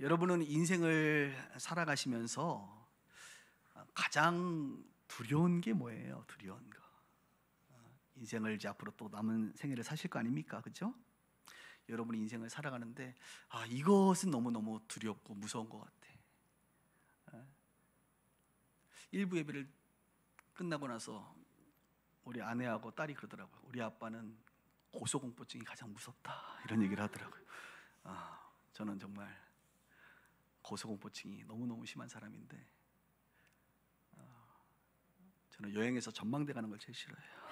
여러분은 인생을 살아가시면서 가장 두려운 게 뭐예요? 두려운 거. 인생을 이제 앞으로 또 남은 생애를 사실 거 아닙니까? 그죠? 여러분이 인생을 살아가는데 이것은 너무너무 두렵고 무서운 것 같아. 일부 예배를 끝나고 나서 우리 아내하고 딸이 그러더라고요. 우리 아빠는 고소공포증이 가장 무섭다 이런 얘기를 하더라고요. 저는 정말 고소공포증이 너무너무 심한 사람인데 저는 여행에서 전망대 가는 걸 제일 싫어해요.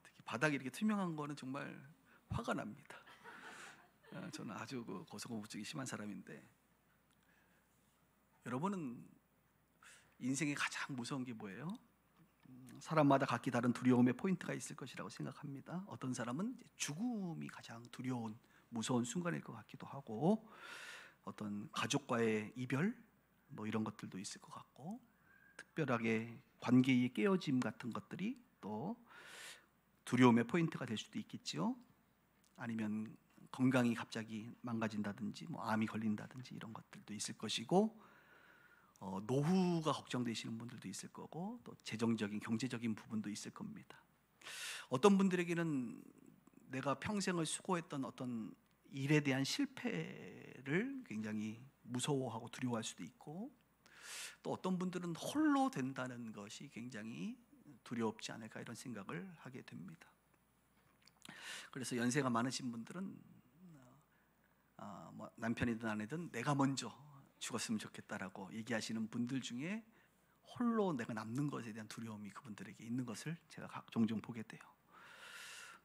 특히 바닥이 이렇게 투명한 거는 정말 화가 납니다. 저는 아주 고소공포증이 심한 사람인데, 여러분은 인생에 가장 무서운 게 뭐예요? 사람마다 각기 다른 두려움의 포인트가 있을 것이라고 생각합니다. 어떤 사람은 죽음이 가장 두려운 무서운 순간일 것 같기도 하고, 어떤 가족과의 이별 이런 것들도 있을 것 같고, 특별하게 관계의 깨어짐 같은 것들이 또 두려움의 포인트가 될 수도 있겠죠. 아니면 건강이 갑자기 망가진다든지 암이 걸린다든지 이런 것들도 있을 것이고, 노후가 걱정되시는 분들도 있을 거고, 또 재정적인 경제적인 부분도 있을 겁니다. 어떤 분들에게는 내가 평생을 수고했던 어떤 일에 대한 실패를 굉장히 무서워하고 두려워할 수도 있고, 또 어떤 분들은 홀로 된다는 것이 굉장히 두렵지 않을까 이런 생각을 하게 됩니다. 그래서 연세가 많으신 분들은 남편이든 아내든 내가 먼저 죽었으면 좋겠다라고 얘기하시는 분들 중에 홀로 내가 남는 것에 대한 두려움이 그분들에게 있는 것을 제가 종종 보게 돼요.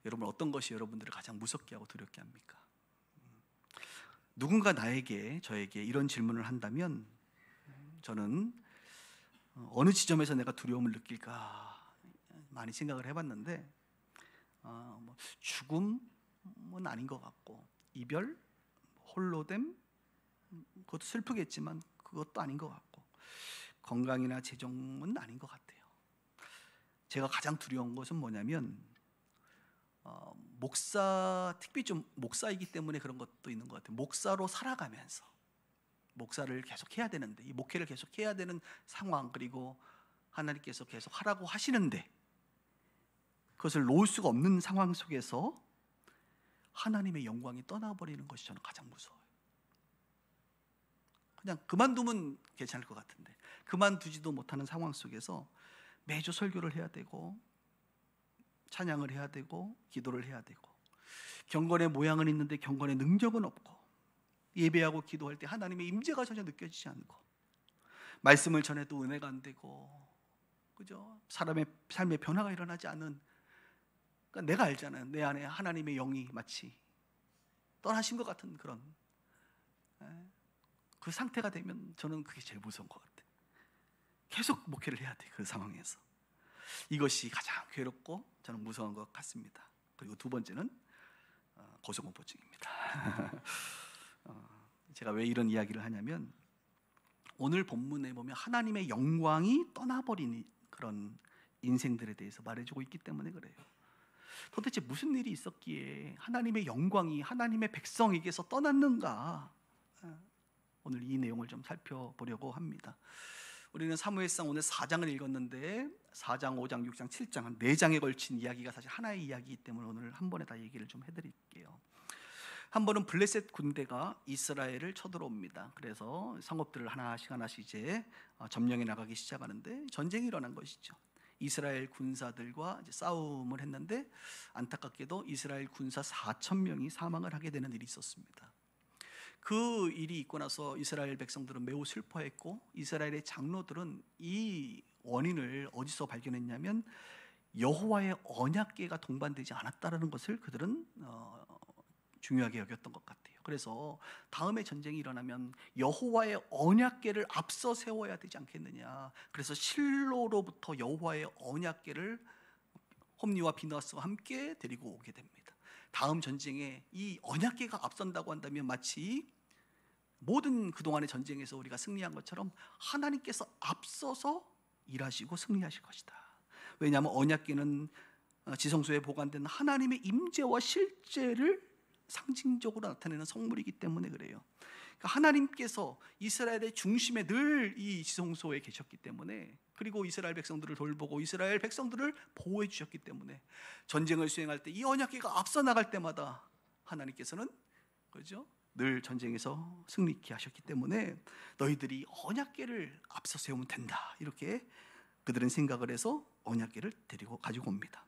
여러분, 어떤 것이 여러분들을 가장 무섭게 하고 두렵게 합니까? 누군가 저에게 이런 질문을 한다면 저는 어느 지점에서 내가 두려움을 느낄까 많이 생각을 해봤는데, 죽음은 아닌 것 같고, 이별, 홀로됨, 그것도 슬프겠지만 그것도 아닌 것 같고, 건강이나 재정은 아닌 것 같아요. 제가 가장 두려운 것은 뭐냐면, 특히 좀 목사이기 때문에 그런 것도 있는 것 같아요. 목사로 살아가면서 목사를 계속 해야 되는데, 이 목회를 계속 해야 되는 상황, 그리고 하나님께서 계속 하라고 하시는데 그것을 놓을 수가 없는 상황 속에서 하나님의 영광이 떠나버리는 것이 저는 가장 무서워요. 그냥 그만두면 괜찮을 것 같은데 그만두지도 못하는 상황 속에서 매주 설교를 해야 되고, 찬양을 해야 되고, 기도를 해야 되고, 경건의 모양은 있는데 경건의 능력은 없고, 예배하고 기도할 때 하나님의 임재가 전혀 느껴지지 않고, 말씀을 전해도 은혜가 안 되고, 그죠? 사람의 삶에 변화가 일어나지 않은, 그러니까 내가 알잖아요. 내 안에 하나님의 영이 마치 떠나신 것 같은 그런 그 상태가 되면 저는 그게 제일 무서운 것 같아요. 계속 목회를 해야 돼. 그 상황에서 이것이 가장 괴롭고 저는 무서운 것 같습니다. 그리고 두 번째는 고소공포증입니다. 제가 왜 이런 이야기를 하냐면, 오늘 본문에 보면 하나님의 영광이 떠나버린 그런 인생들에 대해서 말해주고 있기 때문에 그래요. 도대체 무슨 일이 있었기에 하나님의 영광이 하나님의 백성에게서 떠났는가? 오늘 이 내용을 좀 살펴보려고 합니다. 우리는 사무엘상 오늘 4장을 읽었는데 4장, 5장, 6장, 7장 한 4장에 걸친 이야기가 사실 하나의 이야기이기 때문에 오늘 한 번에 다 얘기를 좀 해드릴게요. 한 번은 블레셋 군대가 이스라엘을 쳐들어옵니다. 그래서 성읍들을 하나씩 이제 점령해 나가기 시작하는데 전쟁이 일어난 것이죠. 이스라엘 군사들과 이제 싸움을 했는데 안타깝게도 이스라엘 군사 4,000명이 사망을 하게 되는 일이 있었습니다. 그 일이 있고 나서 이스라엘 백성들은 매우 슬퍼했고, 이스라엘의 장로들은 이 원인을 어디서 발견했냐면 여호와의 언약궤가 동반되지 않았다는 것을 그들은 중요하게 여겼던 것 같아요. 그래서 다음에 전쟁이 일어나면 여호와의 언약궤를 앞서 세워야 되지 않겠느냐. 그래서 실로로부터 여호와의 언약궤를 홈리와 비너스와 함께 데리고 오게 됩니다. 다음 전쟁에 이 언약궤가 앞선다고 한다면 마치 모든 그동안의 전쟁에서 우리가 승리한 것처럼 하나님께서 앞서서 일하시고 승리하실 것이다. 왜냐하면 언약궤는 지성소에 보관된 하나님의 임재와 실제를 상징적으로 나타내는 성물이기 때문에 그래요. 그러니까 하나님께서 이스라엘의 중심에 늘 이 지성소에 계셨기 때문에, 그리고 이스라엘 백성들을 돌보고 이스라엘 백성들을 보호해 주셨기 때문에 전쟁을 수행할 때 이 언약궤가 앞서 나갈 때마다 하나님께서는 그렇죠? 늘 전쟁에서 승리케 하셨기 때문에 너희들이 언약궤를 앞서 세우면 된다, 이렇게 그들은 생각을 해서 언약궤를 데리고 가지고 옵니다.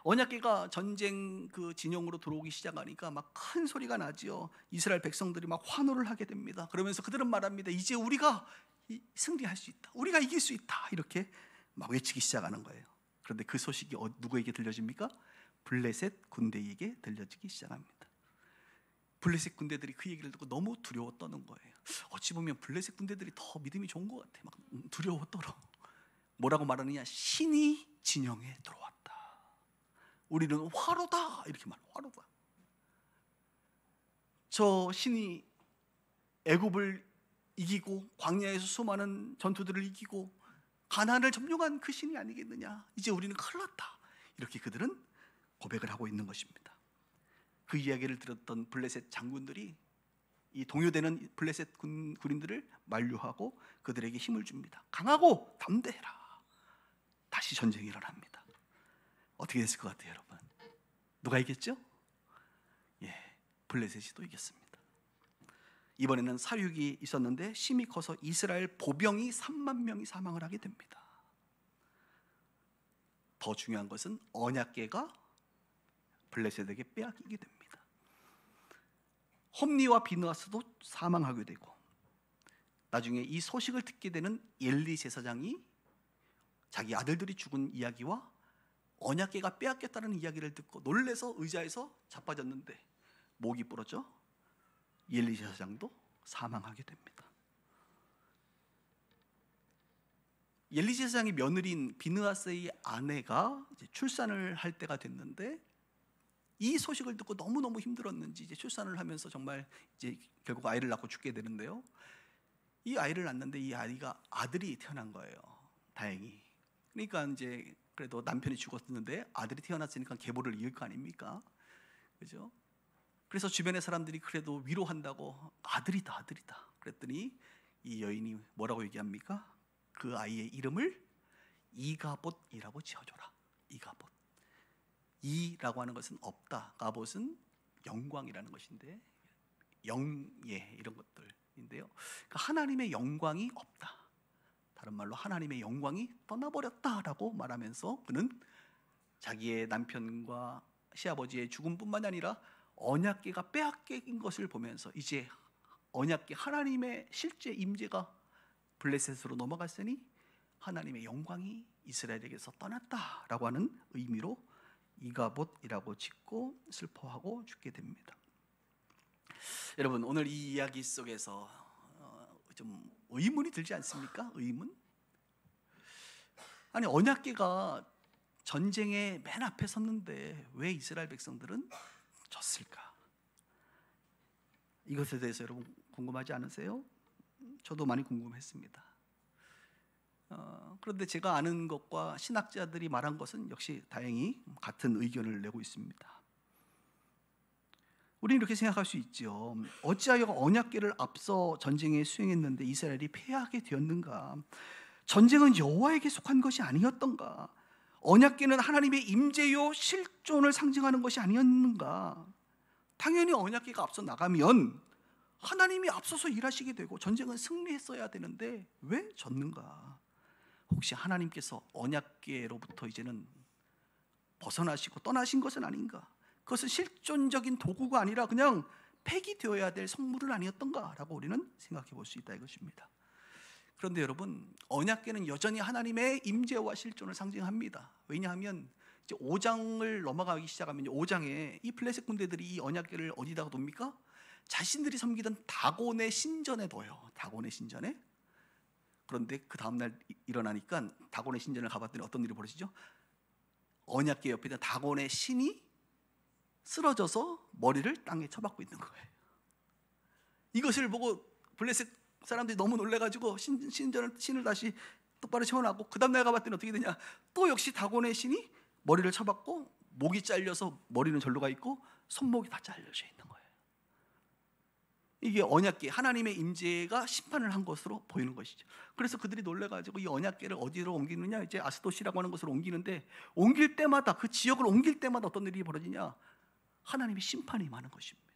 언약궤가 전쟁 그 진영으로 들어오기 시작하니까 막 큰 소리가 나지요. 이스라엘 백성들이 막 환호를 하게 됩니다. 그러면서 그들은 말합니다. 이제 우리가 승리할 수 있다, 우리가 이길 수 있다, 이렇게 막 외치기 시작하는 거예요. 그런데 그 소식이 누구에게 들려집니까? 블레셋 군대에게 들려지기 시작합니다. 블레셋 군대들이 그 얘기를 듣고 너무 두려워 떠는 거예요. 어찌 보면 블레셋 군대들이 더 믿음이 좋은 것 같아. 막 두려워 떨어. 뭐라고 말하느냐? 신이 진영에 들어왔다, 우리는 화로다, 이렇게 말해요. 화로다. 저 신이 애굽을 이기고 광야에서 수많은 전투들을 이기고 가나안을 점령한 그 신이 아니겠느냐, 이제 우리는 큰일 났다, 이렇게 그들은 고백을 하고 있는 것입니다. 그 이야기를 들었던 블레셋 장군들이 이 동요되는 블레셋 군인들을 만류하고 그들에게 힘을 줍니다. 강하고 담대해라. 다시 전쟁이 일어납니다. 어떻게 됐을 것 같아요, 여러분? 누가 이겼죠? 예, 블레셋이 또 이겼습니다. 이번에는 사륙이 있었는데 심히 커서 이스라엘 보병이 3만 명이 사망을 하게 됩니다. 더 중요한 것은 언약궤가 블레셋에게 빼앗기게 됩니다. 홈리와 비느하스도 사망하게 되고, 나중에 이 소식을 듣게 되는 엘리 제사장이 자기 아들들이 죽은 이야기와 언약궤가 빼앗겼다는 이야기를 듣고 놀래서 의자에서 자빠졌는데 목이 부러져 엘리 제사장도 사망하게 됩니다. 엘리 제사장의 며느리인 비느하스의 아내가 이제 출산을 할 때가 됐는데, 이 소식을 듣고 너무너무 힘들었는지 이제 출산을 하면서 정말 이제 결국 아이를 낳고 죽게 되는데요. 이 아이를 낳는데 이 아이가 아들이 태어난 거예요. 다행히. 그러니까 이제 그래도 남편이 죽었는데 아들이 태어났으니까 계보를 이을 거 아닙니까? 그죠? 그래서 주변의 사람들이 그래도 위로한다고 아들이다, 아들이다 그랬더니 이 여인이 뭐라고 얘기합니까? 그 아이의 이름을 이가봇이라고 지어줘라. 이가봇. 이라고 하는 것은 없다, 가봇은 영광이라는 것인데 영예 이런 것들인데요. 그러니까 하나님의 영광이 없다, 다른 말로 하나님의 영광이 떠나버렸다라고 말하면서 그는 자기의 남편과 시아버지의 죽음뿐만 아니라 언약궤가 빼앗긴 것을 보면서 이제 언약궤 하나님의 실제 임재가 블레셋으로 넘어갔으니 하나님의 영광이 이스라엘에게서 떠났다라고 하는 의미로 이가봇이라고 짓고 슬퍼하고 죽게 됩니다. 여러분, 오늘 이 이야기 속에서 좀 의문이 들지 않습니까? 의문? 아니, 언약궤가 전쟁의 맨 앞에 섰는데 왜 이스라엘 백성들은 졌을까? 이것에 대해서 여러분 궁금하지 않으세요? 저도 많이 궁금했습니다. 그런데 제가 아는 것과 신학자들이 말한 것은 역시 다행히 같은 의견을 내고 있습니다. 우리는 이렇게 생각할 수 있죠. 어찌하여 언약궤를 앞서 전쟁에 수행했는데 이스라엘이 패하게 되었는가? 전쟁은 여호와에게 속한 것이 아니었던가? 언약궤는 하나님의 임재요 실존을 상징하는 것이 아니었는가? 당연히 언약궤가 앞서 나가면 하나님이 앞서서 일하시게 되고 전쟁은 승리했어야 되는데 왜 졌는가? 혹시 하나님께서 언약궤로부터 이제는 벗어나시고 떠나신 것은 아닌가? 그것은 실존적인 도구가 아니라 그냥 폐기되어야 될 성물은 아니었던가라고 우리는 생각해 볼 수 있다 이것입니다. 그런데 여러분, 언약궤는 여전히 하나님의 임재와 실존을 상징합니다. 왜냐하면 이제 5장을 넘어가기 시작하면 5장에 이 블레셋 군대들이 이 언약궤를 어디다가 둡니까? 자신들이 섬기던 다곤의 신전에 둬요. 다곤의 신전에. 그런데 그 다음날 일어나니까 다곤의 신전을 가봤더니 어떤 일이 벌어지죠? 언약궤 옆에 있는 다곤의 신이 쓰러져서 머리를 땅에 쳐박고 있는 거예요. 이것을 보고 블레셋 사람들이 너무 놀래가지고 신을 다시 똑바로 세워놨고, 그 다음날 가봤더니 어떻게 되냐? 또 역시 다곤의 신이 머리를 쳐박고 목이 잘려서 머리는 절로 가 있고 손목이 다 잘려져 있는 거예요. 이게 언약궤, 하나님의 임재가 심판을 한 것으로 보이는 것이죠. 그래서 그들이 놀래가지고 이 언약궤를 어디로 옮기느냐, 이제 아스돗이라고 하는 곳으로 옮기는데, 옮길 때마다, 그 지역을 옮길 때마다 어떤 일이 벌어지냐, 하나님의 심판이 임하는 것입니다.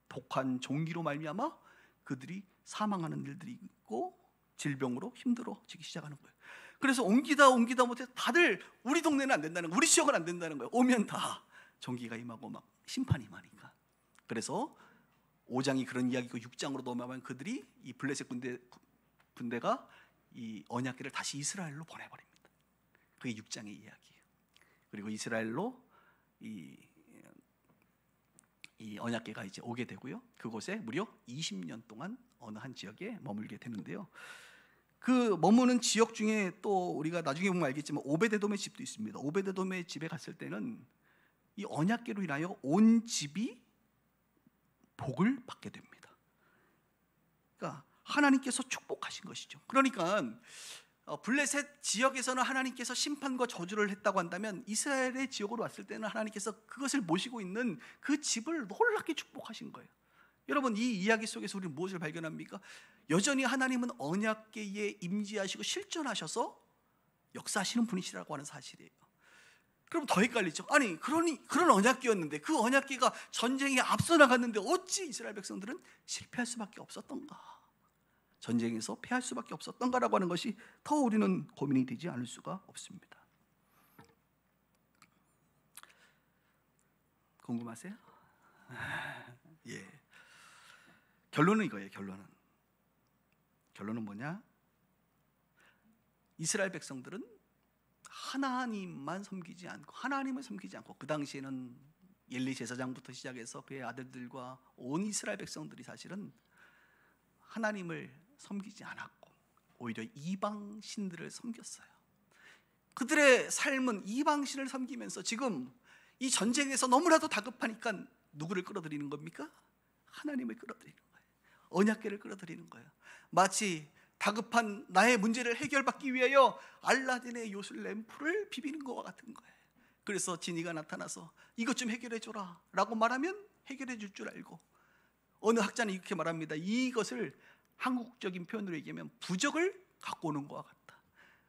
독한 종기로 말미암아 그들이 사망하는 일들이 있고 질병으로 힘들어지기 시작하는 거예요. 그래서 옮기다 못해 다들 우리 동네는 안 된다는 거예요. 우리 지역은 안 된다는 거예요. 오면 다 종기가 임하고 막 심판이 임하니까. 그래서 5장이 그런 이야기고 6장으로 넘어가면 그들이 이 블레셋 군대가 이 언약궤를 다시 이스라엘로 보내버립니다. 그게 6장의 이야기예요. 그리고 이스라엘로 이 언약궤가 이제 오게 되고요. 그곳에 무려 20년 동안 어느 한 지역에 머물게 되는데요. 그 머무는 지역 중에 또 우리가 나중에 보면 알겠지만 오베데돔의 집도 있습니다. 오베데돔의 집에 갔을 때는 이 언약궤로 인하여 온 집이 복을 받게 됩니다. 그러니까 하나님께서 축복하신 것이죠. 그러니까 블레셋 지역에서는 하나님께서 심판과 저주를 했다고 한다면 이스라엘의 지역으로 왔을 때는 하나님께서 그것을 모시고 있는 그 집을 놀랍게 축복하신 거예요. 여러분, 이 이야기 속에서 우리는 무엇을 발견합니까? 여전히 하나님은 언약궤에 임재하시고 실존하셔서 역사하시는 분이시라고 하는 사실이에요. 그럼 더 헷갈리죠. 아니, 그런 언약궤였는데 그 언약궤가 전쟁에 앞서 나갔는데 어찌 이스라엘 백성들은 실패할 수밖에 없었던가? 전쟁에서 패할 수밖에 없었던가라고 하는 것이 더 우리는 고민이 되지 않을 수가 없습니다. 궁금하세요? 예. 결론은 이거예요. 결론은 뭐냐? 이스라엘 백성들은 하나님만 섬기지 않고, 하나님을 섬기지 않고, 그 당시에는 엘리 제사장부터 시작해서 그의 아들들과 온 이스라엘 백성들이 사실은 하나님을 섬기지 않았고 오히려 이방 신들을 섬겼어요. 그들의 삶은 이방 신을 섬기면서 지금 이 전쟁에서 너무나도 다급하니까 누구를 끌어들이는 겁니까? 하나님을 끌어들이는 거예요. 언약궤를 끌어들이는 거예요. 마치 다급한 나의 문제를 해결받기 위하여 알라딘의 요술 램프를 비비는 것과 같은 거예요. 그래서 지니가 나타나서 이것 좀 해결해 줘라 라고 말하면 해결해 줄 줄 알고, 어느 학자는 이렇게 말합니다. 이것을 한국적인 표현으로 얘기하면 부적을 갖고 오는 것과 같다.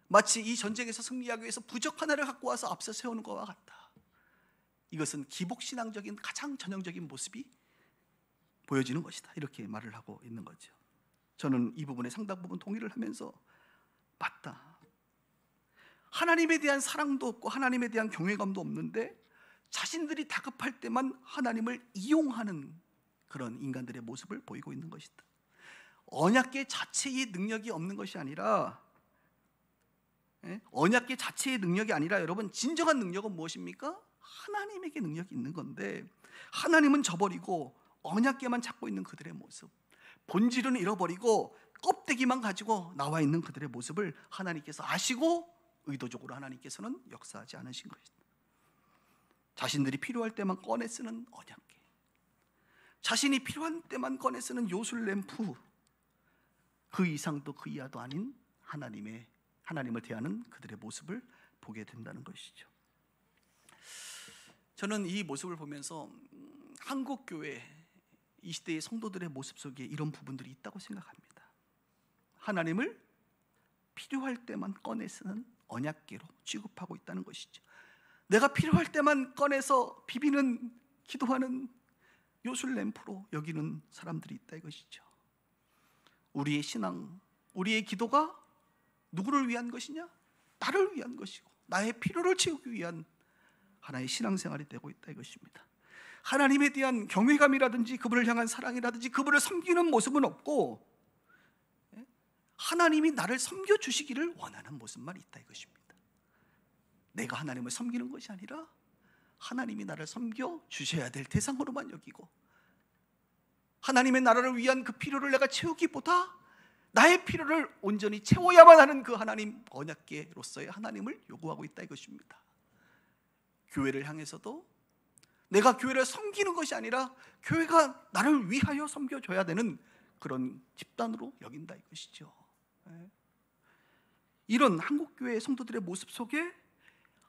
마치 이 전쟁에서 승리하기 위해서 부적 하나를 갖고 와서 앞서 세우는 것과 같다. 이것은 기복신앙적인 가장 전형적인 모습이 보여지는 것이다. 이렇게 말을 하고 있는 거죠. 저는 이 부분에 상당 부분 동의를 하면서 맞다. 하나님에 대한 사랑도 없고 하나님에 대한 경외감도 없는데 자신들이 다급할 때만 하나님을 이용하는 그런 인간들의 모습을 보이고 있는 것이다. 언약궤 자체의 능력이 없는 것이 아니라, 언약궤 자체의 능력이 아니라 여러분, 진정한 능력은 무엇입니까? 하나님에게 능력이 있는 건데, 하나님은 저버리고 언약궤만 잡고 있는 그들의 모습, 본질은 잃어버리고 껍데기만 가지고 나와 있는 그들의 모습을 하나님께서 아시고 의도적으로 하나님께서는 역사하지 않으신 것이다. 자신들이 필요할 때만 꺼내 쓰는 언약궤, 자신이 필요한 때만 꺼내 쓰는 요술 램프, 그 이상도 그 이하도 아닌 하나님을 대하는 그들의 모습을 보게 된다는 것이죠. 저는 이 모습을 보면서 한국 교회 이 시대의 성도들의 모습 속에 이런 부분들이 있다고 생각합니다. 하나님을 필요할 때만 꺼내 쓰는 언약궤로 취급하고 있다는 것이죠. 내가 필요할 때만 꺼내서 비비는, 기도하는 요술 램프로 여기는 사람들이 있다 이것이죠. 우리의 신앙, 우리의 기도가 누구를 위한 것이냐? 나를 위한 것이고 나의 필요를 채우기 위한 하나의 신앙생활이 되고 있다 이것입니다. 하나님에 대한 경외감이라든지 그분을 향한 사랑이라든지 그분을 섬기는 모습은 없고 하나님이 나를 섬겨주시기를 원하는 모습만 있다 이것입니다. 내가 하나님을 섬기는 것이 아니라 하나님이 나를 섬겨주셔야 될 대상으로만 여기고, 하나님의 나라를 위한 그 필요를 내가 채우기보다 나의 필요를 온전히 채워야만 하는 그 하나님 언약궤로서의 하나님을 요구하고 있다 이것입니다. 교회를 향해서도 내가 교회를 섬기는 것이 아니라 교회가 나를 위하여 섬겨줘야 되는 그런 집단으로 여긴다 이것이죠. 이런 한국교회 성도들의 모습 속에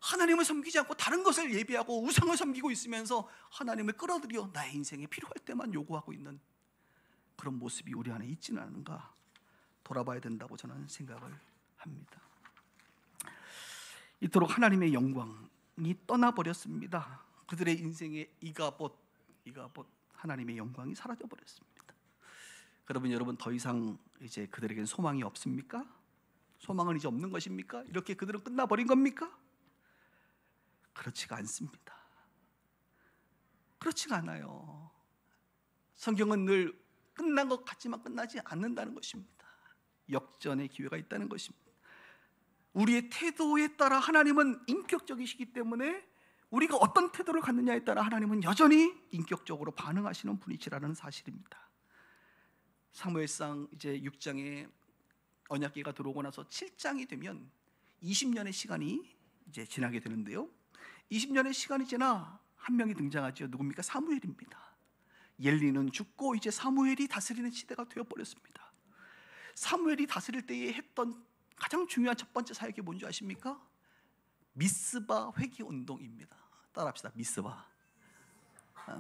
하나님을 섬기지 않고 다른 것을 예배하고 우상을 섬기고 있으면서 하나님을 끌어들여 나의 인생에 필요할 때만 요구하고 있는 그런 모습이 우리 안에 있지는 않은가 돌아봐야 된다고 저는 생각을 합니다. 이토록 하나님의 영광이 떠나버렸습니다. 그들의 인생의 이가봇 하나님의 영광이 사라져버렸습니다. 그러면 여러분 더 이상 이제 그들에겐 소망이 없습니까? 소망은 이제 없는 것입니까? 이렇게 그들은 끝나버린 겁니까? 그렇지가 않습니다. 그렇지가 않아요. 성경은 늘 끝난 것 같지만 끝나지 않는다는 것입니다. 역전의 기회가 있다는 것입니다. 우리의 태도에 따라 하나님은 인격적이시기 때문에 우리가 어떤 태도를 갖느냐에 따라 하나님은 여전히 인격적으로 반응하시는 분이시라는 사실입니다. 사무엘상 이제 6장에 언약궤가 들어오고 나서 7장이 되면 20년의 시간이 이제 지나게 되는데요. 20년의 시간이 지나 한 명이 등장하죠. 누굽니까? 사무엘입니다. 엘리는 죽고 이제 사무엘이 다스리는 시대가 되어버렸습니다. 사무엘이 다스릴 때에 했던 가장 중요한 첫 번째 사역이 뭔지 아십니까? 미스바 회개운동입니다. 따라합시다. 미스바.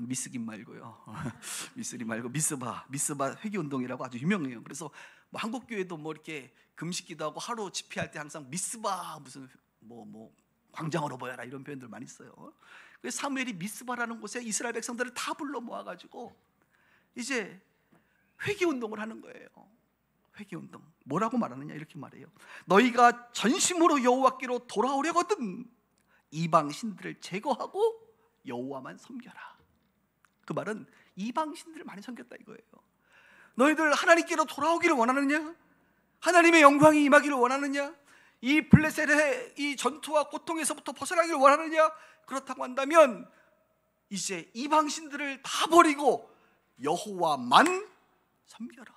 미스긴 말고요. 미스리 말고 미스바 회개운동이라고 아주 유명해요. 그래서 뭐 한국 교회도 뭐 이렇게 금식기도 하고 하루 집회할 때 항상 미스바 무슨 뭐 광장으로 모여라 이런 표현들 많이 써요. 그래서 사무엘이 미스바라는 곳에 이스라엘 백성들을 다 불러 모아가지고 이제 회개운동을 하는 거예요. 회개운동. 뭐라고 말하느냐 이렇게 말해요. 너희가 전심으로 여호와께로 돌아오려거든 이방 신들을 제거하고 여호와만 섬겨라. 그 말은 이방 신들을 많이 섬겼다 이거예요. 너희들 하나님께로 돌아오기를 원하느냐? 하나님의 영광이 임하기를 원하느냐? 이 블레셋의 이 전투와 고통에서부터 벗어나기를 원하느냐? 그렇다고 한다면 이제 이방 신들을 다 버리고 여호와만 섬겨라.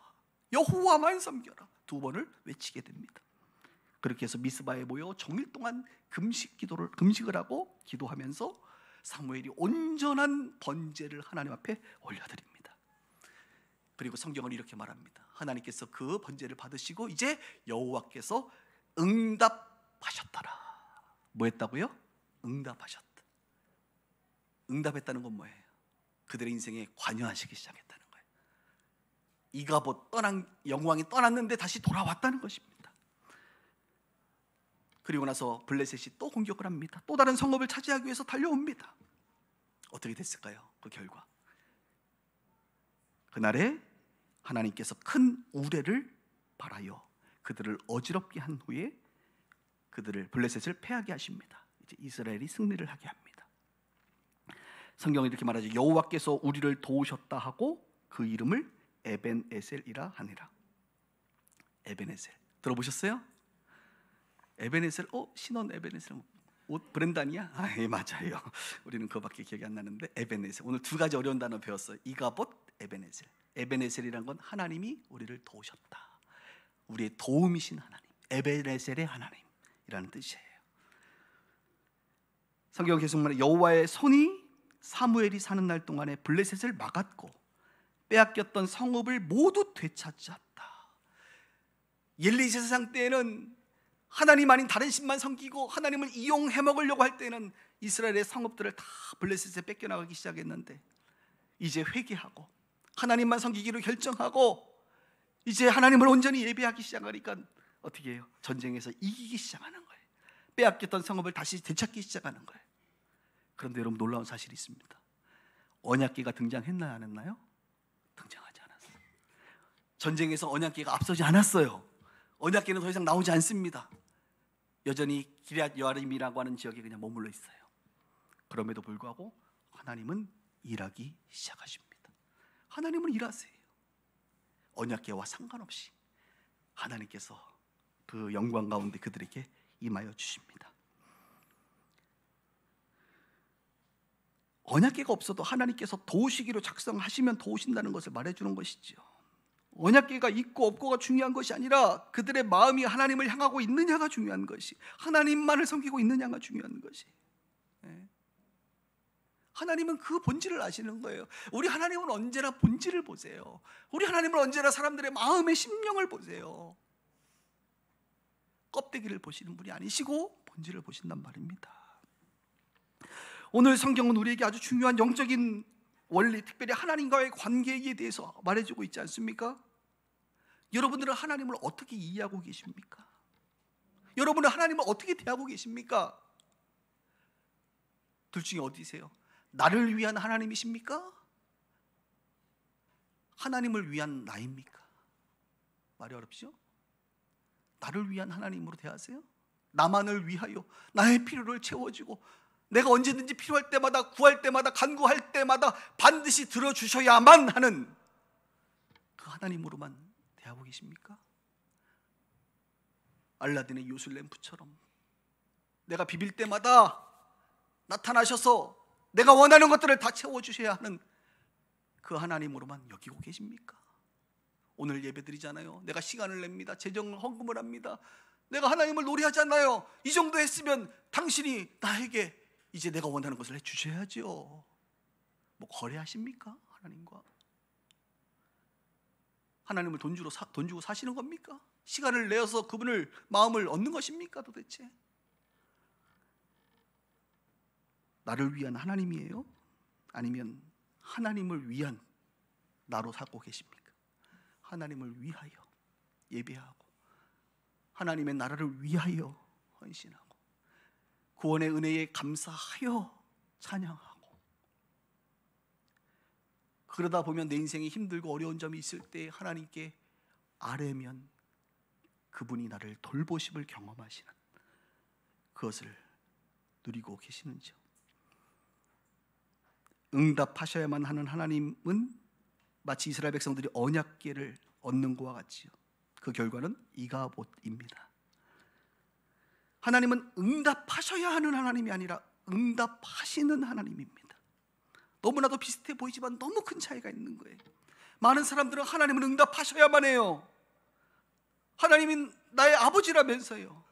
여호와만 섬겨라. 두 번을 외치게 됩니다. 그렇게 해서 미스바에 모여 종일 동안 금식을 하고 기도하면서 사무엘이 온전한 번제를 하나님 앞에 올려드립니다. 그리고 성경은 이렇게 말합니다. 하나님께서 그 번제를 받으시고 이제 여호와께서 응답하셨더라. 뭐 했다고요? 응답하셨다. 응답했다는 건 뭐예요? 그들의 인생에 관여하시기 시작했다는 거예요. 이가봇 영광이 떠났는데 다시 돌아왔다는 것입니다. 그리고 나서 블레셋이 또 공격을 합니다. 또 다른 성읍을 차지하기 위해서 달려옵니다. 어떻게 됐을까요? 그 결과 그날에 하나님께서 큰 우레를 발하여 그들을 어지럽게 한 후에 그들을 블레셋을 패하게 하십니다. 이제 이스라엘이 승리를 하게 합니다. 성경은 이렇게 말하죠. 여호와께서 우리를 도우셨다 하고 그 이름을 에벤에셀이라 하니라. 에벤에셀 들어보셨어요? 에벤에셀, 신혼 에벤에셀 옷 브랜드 아니야? 예, 맞아요. 우리는 그거밖에 기억이 안 나는데 에벤에셀. 오늘 두 가지 어려운 단어 배웠어요. 이가봇, 에벤에셀. 에벤에셀이란 건 하나님이 우리를 도우셨다. 우리의 도움이신 하나님, 에벤에셀의 하나님이라는 뜻이에요. 성경 계속 말해 여호와의 손이 사무엘이 사는 날 동안에 블레셋을 막았고 빼앗겼던 성읍을 모두 되찾았다. 엘리 제사장 때에는 하나님 아닌 다른 신만 섬기고 하나님을 이용해 먹으려고 할 때는 이스라엘의 성읍들을 다 블레셋에 뺏겨나가기 시작했는데 이제 회개하고 하나님만 섬기기로 결정하고 이제 하나님을 온전히 예배하기 시작하니까 어떻게 해요? 전쟁에서 이기기 시작하는 거예요. 빼앗겼던 성읍을 다시 되찾기 시작하는 거예요. 그런데 여러분 놀라운 사실이 있습니다. 언약궤가 등장했나요? 안 했나요? 등장하지 않았어요. 전쟁에서 언약궤가 앞서지 않았어요. 언약궤는 더 이상 나오지 않습니다. 여전히 기럇 여아림이라고 하는 지역에 그냥 머물러 있어요. 그럼에도 불구하고 하나님은 일하기 시작하십니다. 하나님은 일하세요. 언약궤와 상관없이 하나님께서 그 영광 가운데 그들에게 임하여 주십니다. 언약궤가 없어도 하나님께서 도우시기로 작성하시면 도우신다는 것을 말해주는 것이죠. 언약궤가 있고 없고가 중요한 것이 아니라 그들의 마음이 하나님을 향하고 있느냐가 중요한 것이, 하나님만을 섬기고 있느냐가 중요한 것이. 하나님은 그 본질을 아시는 거예요. 우리 하나님은 언제나 본질을 보세요. 우리 하나님은 언제나 사람들의 마음의 심령을 보세요. 껍데기를 보시는 분이 아니시고 본질을 보신단 말입니다. 오늘 성경은 우리에게 아주 중요한 영적인 원리, 특별히 하나님과의 관계에 대해서 말해주고 있지 않습니까? 여러분들은 하나님을 어떻게 이해하고 계십니까? 여러분은 하나님을 어떻게 대하고 계십니까? 둘 중에 어디세요? 나를 위한 하나님이십니까? 하나님을 위한 나입니까? 말이 어렵죠? 나를 위한 하나님으로 대하세요? 나만을 위하여 나의 필요를 채워주고 내가 언제든지 필요할 때마다, 구할 때마다, 간구할 때마다 반드시 들어주셔야만 하는 그 하나님으로만 대하고 계십니까? 알라딘의 요술 램프처럼 내가 비빌 때마다 나타나셔서 내가 원하는 것들을 다 채워주셔야 하는 그 하나님으로만 여기고 계십니까? 오늘 예배 드리잖아요. 내가 시간을 냅니다. 재정을 헌금을 합니다. 내가 하나님을 노래하잖아요. 이 정도 했으면 당신이 나에게 이제 내가 원하는 것을 해주셔야죠. 뭐 거래하십니까? 하나님과 하나님을 돈 주고 사시는 겁니까? 시간을 내어서 그분을 마음을 얻는 것입니까? 도대체 나를 위한 하나님이에요? 아니면 하나님을 위한 나로 살고 계십니까? 하나님을 위하여 예배하고 하나님의 나라를 위하여 헌신하고 구원의 은혜에 감사하여 찬양하고, 그러다 보면 내 인생에 힘들고 어려운 점이 있을 때 하나님께 아뢰면 그분이 나를 돌보심을 경험하시는 그것을 누리고 계시는지요? 응답하셔야만 하는 하나님은 마치 이스라엘 백성들이 언약궤를 얻는 것과 같지요. 그 결과는 이가봇입니다. 하나님은 응답하셔야 하는 하나님이 아니라 응답하시는 하나님입니다. 너무나도 비슷해 보이지만 너무 큰 차이가 있는 거예요. 많은 사람들은 하나님은 응답하셔야만 해요. 하나님은 나의 아버지라면서요.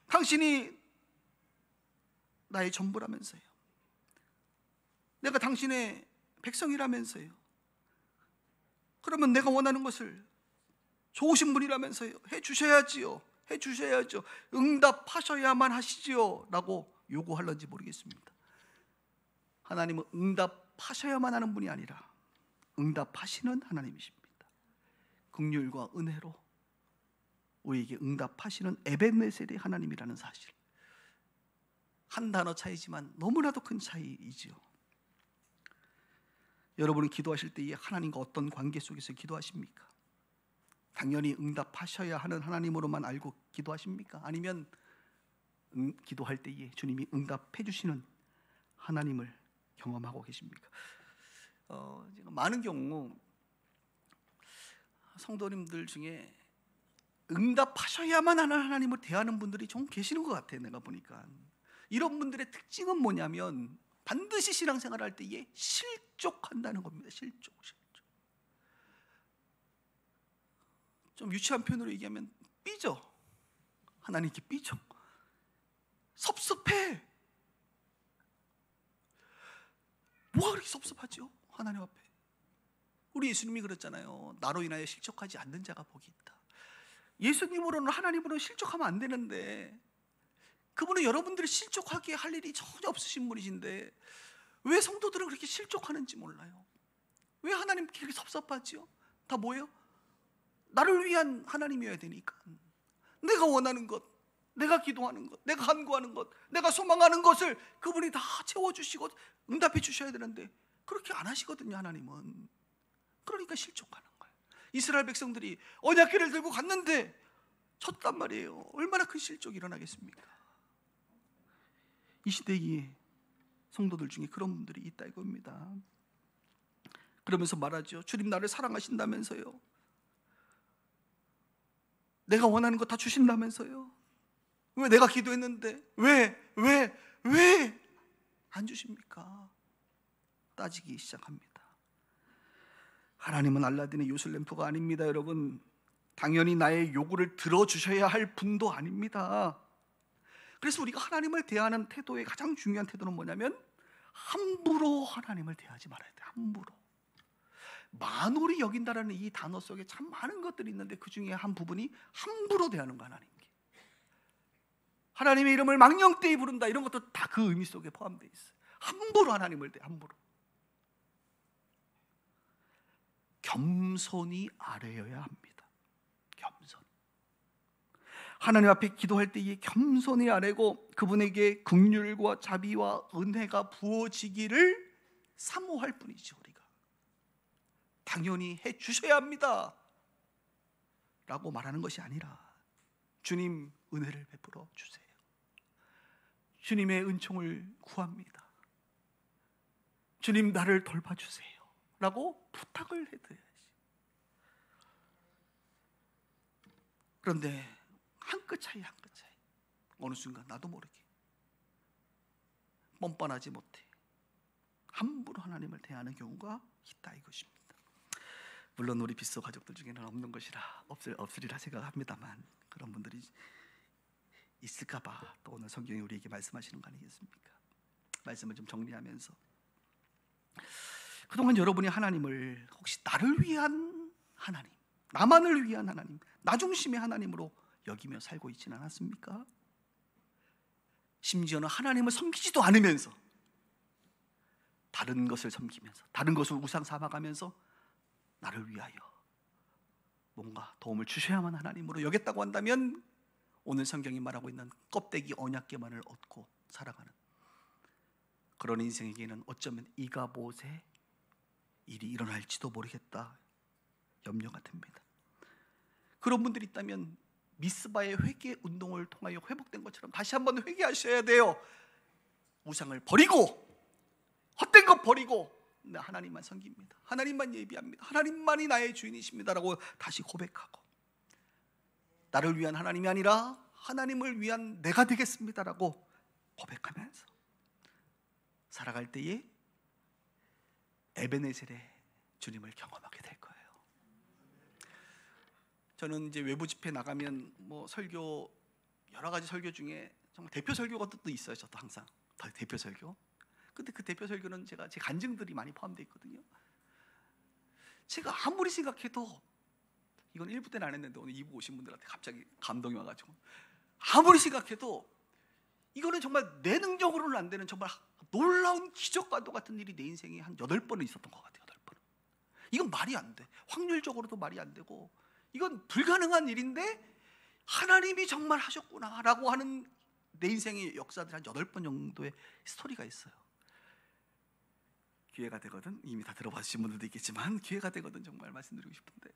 당신이 나의 전부라면서요. 내가 당신의 백성이라면서요. 그러면 내가 원하는 것을 좋으신 분이라면서요. 해주셔야지요. 해주셔야죠. 응답하셔야만 하시지요 라고 요구할런지 모르겠습니다. 하나님은 응답하셔야만 하는 분이 아니라 응답하시는 하나님이십니다. 긍휼과 은혜로 우리에게 응답하시는 에벤네셀의 하나님이라는 사실, 한 단어 차이지만 너무나도 큰 차이이지요. 여러분은 기도하실 때에 하나님과 어떤 관계 속에서 기도하십니까? 당연히 응답하셔야 하는 하나님으로만 알고 기도하십니까? 아니면 기도할 때에 주님이 응답해 주시는 하나님을 경험하고 계십니까? 많은 경우 성도님들 중에 응답하셔야만 하는 하나님을 대하는 분들이 좀 계시는 것 같아요. 내가 보니까 이런 분들의 특징은 뭐냐면 반드시 신앙생활을 할 때에 실족한다는 겁니다. 실족. 좀 유치한 표현으로 얘기하면 삐져. 하나님께 삐져. 섭섭해. 뭐가 그렇게 섭섭하죠? 하나님 앞에. 우리 예수님이 그랬잖아요. 나로 인하여 실족하지 않는 자가 복이 있다. 예수님으로는, 하나님으로는 실족하면 안 되는데 그분은 여러분들이 실족하게 할 일이 전혀 없으신 분이신데 왜 성도들은 그렇게 실족하는지 몰라요. 왜 하나님께 그렇게 섭섭하지요? 다 뭐예요? 나를 위한 하나님이어야 되니까. 내가 원하는 것, 내가 기도하는 것, 내가 간구하는 것, 내가 소망하는 것을 그분이 다 채워주시고 응답해 주셔야 되는데 그렇게 안 하시거든요. 하나님은. 그러니까 실족하는 거예요. 이스라엘 백성들이 언약궤를 들고 갔는데 쳤단 말이에요. 얼마나 큰 실족이 일어나겠습니까? 이 시대에 성도들 중에 그런 분들이 있다 이겁니다. 그러면서 말하죠. 주님 나를 사랑하신다면서요. 내가 원하는 거 다 주신다면서요. 왜 내가 기도했는데 왜 안 주십니까? 따지기 시작합니다. 하나님은 알라딘의 요술램프가 아닙니다. 여러분, 당연히 나의 요구를 들어주셔야 할 분도 아닙니다. 그래서 우리가 하나님을 대하는 태도의 가장 중요한 태도는 뭐냐면 함부로 하나님을 대하지 말아야 돼요. 함부로. 만홀히 여긴다라는 이 단어 속에 참 많은 것들이 있는데 그 중에 한 부분이 함부로 대하는 거. 하나님의 이름을 망령되이 부른다, 이런 것도 다 그 의미 속에 포함되어 있어요. 함부로 하나님을 대, 함부로. 겸손히 아뢰어야 합니다. 겸손. 하나님 앞에 기도할 때에 겸손히 아뢰고 그분에게 긍휼과 자비와 은혜가 부어지기를 사모할 뿐이죠. 우리가 당연히 해 주셔야 합니다 라고 말하는 것이 아니라, 주님 은혜를 베풀어 주세요, 주님의 은총을 구합니다, 주님 나를 돌봐주세요 라고 부탁을 해드려야지. 그런데 한 끗 차이, 한 끗 차이. 어느 순간 나도 모르게 뻔뻔하지 못해 함부로 하나님을 대하는 경우가 있다, 이것입니다. 물론 우리 빗소 가족들 중에는 없는 것이라 없으리라 생각합니다만, 그런 분들이 있을까봐 또 오늘 성경이 우리에게 말씀하시는 거 아니겠습니까? 말씀을 좀 정리하면서, 그동안 여러분이 하나님을 혹시 나를 위한 하나님, 나만을 위한 하나님, 나 중심의 하나님으로 여기며 살고 있지는 않았습니까? 심지어는 하나님을 섬기지도 않으면서 다른 것을 섬기면서, 다른 것을 우상 삼아가면서 나를 위하여 뭔가 도움을 주셔야만 하나님으로 여겼다고 한다면, 오늘 성경이 말하고 있는 껍데기 언약궤만을 얻고 살아가는 그런 인생에게는 어쩌면 이가봇의 일이 일어날지도 모르겠다 염려가 됩니다. 그런 분들이 있다면 미스바의 회개 운동을 통하여 회복된 것처럼 다시 한번 회개하셔야 돼요. 우상을 버리고, 헛된 것 버리고 하나님만 섬깁니다, 하나님만 예비합니다, 하나님만이 나의 주인이십니다라고 다시 고백하고, 나를 위한 하나님이 아니라 하나님을 위한 내가 되겠습니다라고 고백하면서 살아갈 때에 에베네셀의 주님을 경험하게 될 거예요. 저는 이제 외부 집회 나가면 뭐 설교, 여러 가지 설교 중에 정말 대표 설교가 또 있어요. 저도 항상 대표 설교. 근데 그 대표 설교는 제 간증들이 많이 포함되어 있거든요. 제가 아무리 생각해도, 이건 1부 때는 안 했는데 오늘 2부 오신 분들한테 갑자기 감동이 와가지고, 아무리 생각해도 이거는 정말 내 능력으로는 안 되는 정말 놀라운 기적과도 같은 일이 내 인생에 한 8번은 있었던 것 같아요. 8번. 이건 말이 안 돼. 확률적으로도 말이 안 되고, 이건 불가능한 일인데 하나님이 정말 하셨구나라고 하는 내 인생의 역사들이 한 8번 정도의 스토리가 있어요. 기회가 되거든, 이미 다 들어보신 분들도 있겠지만 기회가 되거든 정말 말씀드리고 싶은데,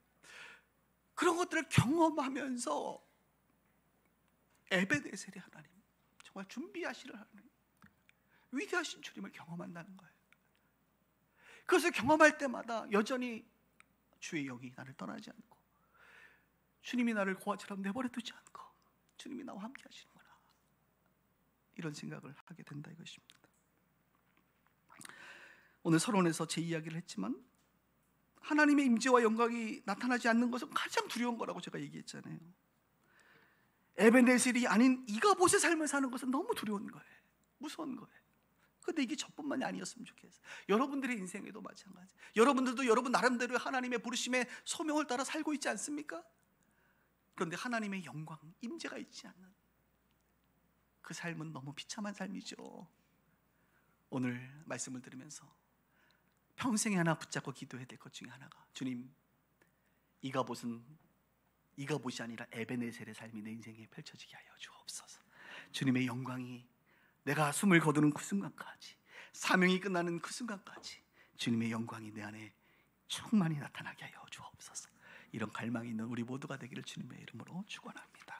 그런 것들을 경험하면서 에베네셀의 하나님, 정말 준비하시는 하나님, 위대하신 주님을 경험한다는 거예요. 그것을 경험할 때마다 여전히 주의 영이 나를 떠나지 않고, 주님이 나를 고아처럼 내버려 두지 않고 주님이 나와 함께 하시는구나, 이런 생각을 하게 된다, 이것입니다. 오늘 서론에서 제 이야기를 했지만, 하나님의 임재와 영광이 나타나지 않는 것은 가장 두려운 거라고 제가 얘기했잖아요. 에베네셀이 아닌 이가봇의 삶을 사는 것은 너무 두려운 거예요. 무서운 거예요. 근데 이게 저뿐만이 아니었으면 좋겠어요. 여러분들의 인생에도 마찬가지. 여러분들도 여러분 나름대로 하나님의 부르심의 소명을 따라 살고 있지 않습니까? 그런데 하나님의 영광, 임재가 있지 않는 그 삶은 너무 비참한 삶이죠. 오늘 말씀을 들으면서 평생에 하나 붙잡고 기도해야 될 것 중에 하나가, 주님, 이가봇이 아니라 에베네셀의 삶이 내 인생에 펼쳐지게 하여 주옵소서. 주님의 영광이 내가 숨을 거두는 그 순간까지, 사명이 끝나는 그 순간까지 주님의 영광이 내 안에 충만히 나타나게 하여 주옵소서. 이런 갈망이 있는 우리 모두가 되기를 주님의 이름으로 축원합니다.